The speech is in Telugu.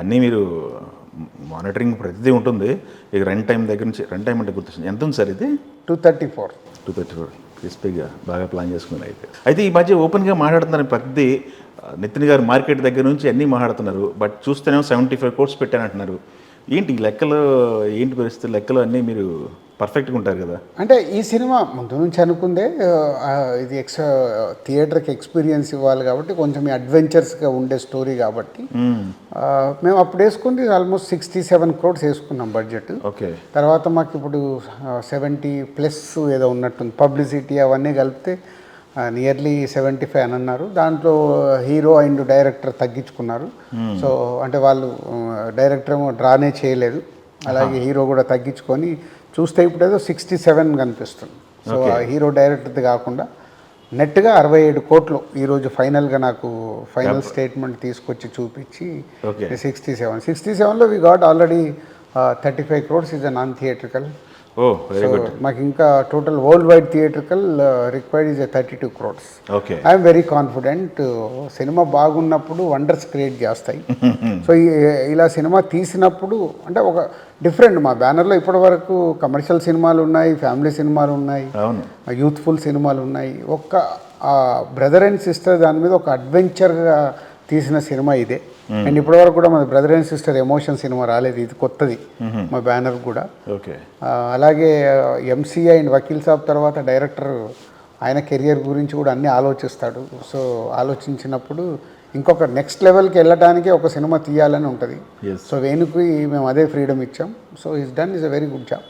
అన్నీ మీరు మానిటరింగ్ ప్రతిదీ ఉంటుంది. ఇక రన్ టైం దగ్గర నుంచి రన్ టైం అంటే గుర్తొచ్చింది. ఎంత ఉంది సార్ ఇది? 234. 234 క్రిస్పీగా బాగా ప్లాన్ చేసుకున్నారు. అయితే ఈ మధ్య ఓపెన్గా మాట్లాడుతున్నారు ప్రతిదీ. నితిన్ గారు మార్కెట్ దగ్గర నుంచి అన్నీ మాట్లాడుతున్నారు. బట్ చూస్తేనేమో 75 crores పెట్టానంటున్నారు. ఏంటి ఈ లెక్కలు, ఏంటి పరిస్థితి? లెక్కలు అన్నీ మీరు పర్ఫెక్ట్గా ఉంటారు కదా. అంటే ఈ సినిమా ముందు నుంచి అనుకుందే ఇది థియేటర్కి ఎక్స్పీరియన్స్ ఇవ్వాలి కాబట్టి కొంచెం అడ్వెంచర్స్గా ఉండే స్టోరీ కాబట్టి మేము అప్పుడు వేసుకుంది ఆల్మోస్ట్ 67 crores వేసుకున్నాం బడ్జెట్. ఓకే. తర్వాత మాకు ఇప్పుడు 70+ ఏదో ఉన్నట్టుంది. పబ్లిసిటీ అవన్నీ కలిపితే నియర్లీ 75 అని అన్నారు. దాంట్లో హీరో అండ్ డైరెక్టర్ తగ్గించుకున్నారు. సో అంటే వాళ్ళు డైరెక్టర్ ఏమో డ్రానే చేయలేదు, అలాగే హీరో కూడా తగ్గించుకొని చూస్తే ఇప్పుడు ఏదో 67 కనిపిస్తుంది. సో ఆ హీరో డైరెక్టర్ది కాకుండా నెట్గా 67 కోట్లు ఈరోజు ఫైనల్గా నాకు ఫైనల్ స్టేట్మెంట్ తీసుకొచ్చి చూపించి 67లో we got already 35 crores is a non theatrical. Oh very good. మాకు ఇంకా total worldwide theatrical required is 32 crores. Okay. I'm very confident. Cinema బాగున్నప్పుడు వండర్స్ క్రియేట్ చేస్తాయి. సో ఇలా సినిమా తీసినప్పుడు అంటే ఒక డిఫరెంట్, మా బ్యానర్లో ఇప్పటి వరకు కమర్షియల్ సినిమాలు ఉన్నాయి, ఫ్యామిలీ సినిమాలు ఉన్నాయి, యూత్ఫుల్ సినిమాలు ఉన్నాయి. ఒక్క బ్రదర్ అండ్ సిస్టర్ దాని మీద ఒక అడ్వెంచర్గా తీసిన సినిమా ఇదే. అండ్ ఇప్పటివరకు కూడా మన brother and sister emotion cinema రాలేదు, ఇది కొత్తది మా బ్యానర్ కూడా. ఓకే. అలాగే ఎంసీఐ అండ్ వకీల్ సాబ్ తర్వాత డైరెక్టర్ ఆయన కెరియర్ గురించి కూడా అన్నీ ఆలోచిస్తాడు. సో ఆలోచించినప్పుడు ఇంకొక నెక్స్ట్ లెవెల్కి వెళ్ళడానికి ఒక సినిమా తీయాలని ఉంటుంది. సో వేణుకి మేము అదే ఫ్రీడమ్ ఇచ్చాం. So is done is a very good job.